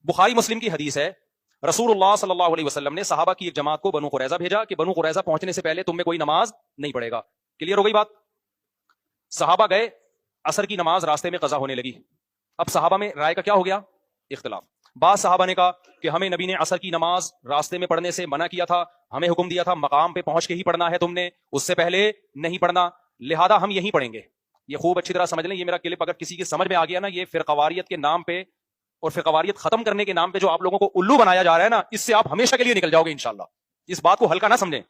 بخاری مسلم کی حدیث ہے، رسول اللہ صلی اللہ علیہ وسلم نے صحابہ کی ایک جماعت کو بنو قریظہ بھیجا کہ بنو قریظہ پہنچنے سے پہلے تم میں کوئی نماز نہیں پڑھے گا. کلیئر ہو گئی بات؟ صحابہ گئے، عصر کی نماز راستے میں قضا ہونے لگی. اب صحابہ میں رائے کا کیا ہو گیا؟ اختلاف. بعض صحابہ نے کہا کہ ہمیں نبی نے عصر کی نماز راستے میں پڑھنے سے منع کیا تھا، ہمیں حکم دیا تھا مقام پہ پہنچ کے ہی پڑھنا ہے، تم نے اس سے پہلے نہیں پڑھنا، لہذا ہم یہیں پڑھیں گے. یہ خوب اچھی طرح سمجھ لیں، یہ میرا کلپ اگر کسی کی سمجھ میں آ گیا نا، یہ فرقواریت کے نام پہ اور فرقواریت ختم کرنے کے نام پہ جو آپ لوگوں کو الو بنایا جا رہا ہے نا، اس سے آپ ہمیشہ کے لیے نکل جاؤ گے انشاءاللہ. اس بات کو ہلکا نہ سمجھیں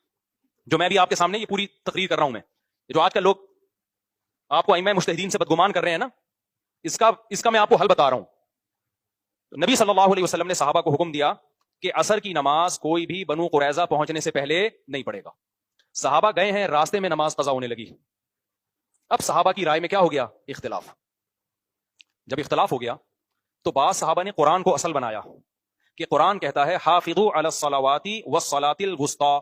جو میں بھی آپ کے سامنے یہ پوری تقریر کر رہا ہوں. میں جو آج کل لوگ آپ کو ائمہ مجتہدین سے بدگمان کر رہے ہیں نا، اس کا میں آپ کو حل بتا رہا ہوں. نبی صلی اللہ علیہ وسلم نے صحابہ کو حکم دیا کہ عصر کی نماز کوئی بھی بنو قریظہ پہنچنے سے پہلے نہیں پڑھے گا. صحابہ گئے ہیں، راستے میں نماز قضا ہونے لگی. اب صحابہ کی رائے میں کیا ہو گیا؟ اختلاف. جب اختلاف ہو گیا تو بعض صحابہ نے قرآن کو اصل بنایا کہ قرآن کہتا ہے حافظوا علی الصلوات والصلاۃ الوسطی،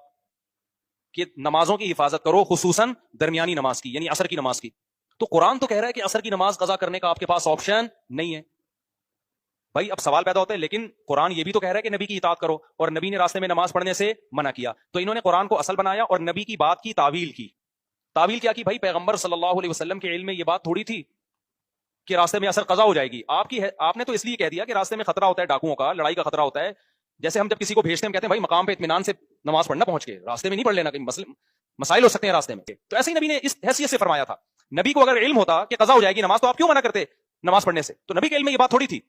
کہ نمازوں کی حفاظت کرو، خصوصاً درمیانی نماز کی، یعنی عصر کی نماز کی. تو قرآن تو کہہ رہا ہے کہ عصر کی نماز قضا کرنے کا آپ کے پاس آپشن نہیں ہے. بھائی اب سوال پیدا ہوتا ہے لیکن قرآن یہ بھی تو کہہ رہا ہے کہ نبی کی اطاعت کرو، اور نبی نے راستے میں نماز پڑھنے سے منع کیا. تو انہوں نے قرآن کو اصل بنایا اور نبی کی بات کی تعویل کی. تعویل کیا کی؟ بھائی پیغمبر صلی اللہ علیہ وسلم کے علم میں یہ بات تھوڑی تھی کہ راستے میں عصر قضا ہو جائے گی. آپ نے تو اس لیے کہہ دیا کہ راستے میں خطرہ ہوتا ہے، ڈاکوؤں کا، لڑائی کا خطرہ ہوتا ہے. جیسے ہم جب کسی کو بھیجتے ہیں کہتے ہیں بھائی مقام پہ اطمینان سے نماز پڑھنا، پہنچ کے راستے میں نہیں پڑھ لینا، کہیں مسائل ہو سکتے ہیں راستے میں. تو ایسے ہی نبی نے اس حیثیت سے فرمایا تھا. نبی کو اگر علم ہوتا کہ قضا ہو جائے گی نماز تو آپ کیوں منع کرتے نماز پڑھنے سے؟ تو نبی کے علم میں یہ بات تھوڑی تھی.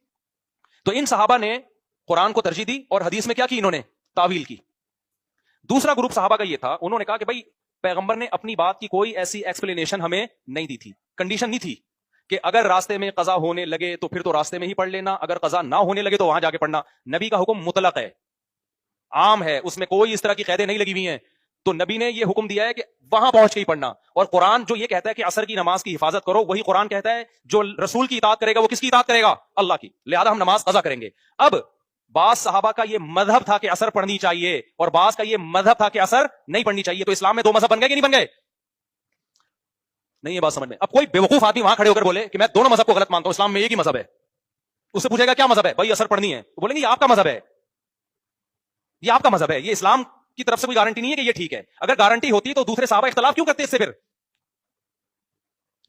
تو ان صحابہ نے قرآن کو ترجیح دی اور حدیث میں کیا کی؟ انہوں نے تعویل کی. دوسرا گروپ صحابہ کا یہ تھا، انہوں نے کہا کہ بھائی پیغمبر نے اپنی بات کی کوئی ایسی ایکسپلینیشن ہمیں نہیں دی تھی، کنڈیشن نہیں تھی کہ اگر راستے میں قضا ہونے لگے تو پھر تو راستے میں ہی پڑھ لینا، اگر قضا نہ ہونے لگے تو وہاں جا کے پڑھنا. نبی کا حکم مطلق ہے، عام ہے، اس میں کوئی اس طرح کی قیدیں نہیں لگی ہوئی ہیں. تو نبی نے یہ حکم دیا ہے کہ وہاں پہنچ کے ہی پڑھنا. اور قرآن جو یہ کہتا ہے کہ عصر کی نماز کی حفاظت کرو، وہی قرآن کہتا ہے جو رسول کی اطاعت کرے گا وہ کس کی اطاعت کرے گا؟ اللہ کی. لہذا ہم نماز قضا کریں گے. اب بعض صحابہ کا یہ مذہب تھا کہ عصر پڑھنی چاہیے اور بعض کا یہ مذہب تھا کہ عصر نہیں پڑھنی چاہیے. تو اسلام میں دو مذہب بن گئے کہ نہیں بن گئے؟ نہیں یہ بات سمجھ میں. اب کوئی بیوقوف آدمی وہاں کھڑے ہو کر بولے کہ میں دونوں مذہب کو غلط مانتا ہوں، اسلام میں ایک ہی مذہب ہے، اس سے پوچھے گا کیا مذہب ہے؟ بھائی عصر پڑھنی ہے. تو بولیں گے یہ آپ کا مذہب ہے، یہ آپ کا مذہب ہے، یہ اسلام کی طرف سے کوئی گارنٹی نہیں ہے کہ یہ ٹھیک ہے. اگر گارنٹی ہوتی تو دوسرے صحابہ اختلاف کیوں کرتے اس سے؟ پھر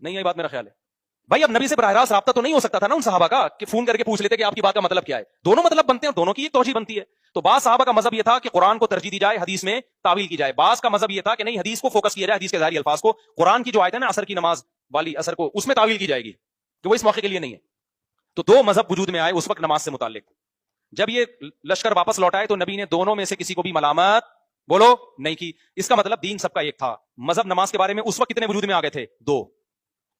نہیں، یہ بات میرا خیال ہے. بھائی اب نبی سے براہ راست رابطہ تو نہیں ہو سکتا تھا نا ان صحابہ کا کہ فون کر کے پوچھ لیتے کہ آپ کی بات کا مطلب کیا ہے؟ دونوں مطلب بنتے ہیں اور دونوں کی ایک توجیہ بنتی ہے. تو بعض صحابہ کا مذہب یہ تھا کہ قرآن کو ترجیح دی جائے، حدیث میں تعویل کی جائے. بعض کا مذہب یہ تھا کہ نہیں، حدیث کو فوکس کیا جائے، حدیث کے ظاہری الفاظ کو، قرآن کی جو آیت ہے نا عصر کی نماز والی، عصر کو اس میں تعویل کی جائے گی کہ وہ اس موقع کے لیے نہیں ہے. تو دو مذہب وجود میں آئے اس وقت نماز سے متعلق. جب یہ لشکر واپس لوٹائے تو نبی نے دونوں میں سے کسی کو بھی ملامت بولو نہیں کی. اس کا مطلب دین سب کا ایک تھا. مذہب نماز کے بارے میں اس وقت کتنے وجود میں آ گئے تھے؟ دو.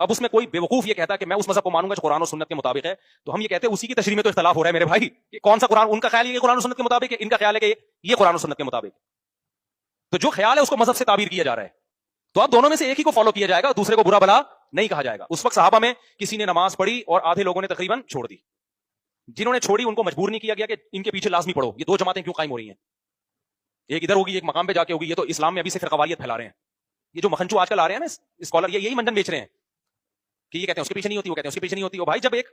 اب اس میں کوئی بیوقوف یہ کہتا کہ میں اس مذہب کو مانوں گا جو قرآن و سنت کے مطابق ہے، تو ہم یہ کہتے ہیں اسی کی تشریح میں تو اختلاف ہو رہا ہے میرے بھائی کہ کون سا قرآن. ان کا خیال یہ قرآن و سنت کے مطابق ہے، ان کا خیال ہے کہ یہ قرآن و سنت کے مطابق. تو جو خیال ہے اس کو مذہب سے تعبیر کیا جا رہا ہے. تو اب دونوں میں سے ایک ہی کو فالو کیا جائے گا، دوسرے کو برا بھلا نہیں کہا جائے گا. اس وقت صحابہ میں کسی نے نماز پڑھی اور آدھے لوگوں نے تقریباً چھوڑ دی. جنہوں نے چھوڑی ان کو مجبور نہیں کیا گیا کہ ان کے پیچھے لازمی پڑھو. یہ دو جماعتیں کیوں قائم ہو رہی ہیں؟ ایک ادھر ہوگی، ایک مقام پہ جا کے ہوگی. یہ تو اسلام میں ابھی سے فرقواریت پھیلا رہے ہیں. یہ جو مکھنچو آج کل آ رہے ہیں نا اسکالر، یہی منڈن بیچ رہے ہیں کہ یہ کہتے ہیں اس کے پیچھے نہیں ہوتی، وہ کہتے ہیں اس کے پیچھے نہیں ہوتی. بھائی جب ایک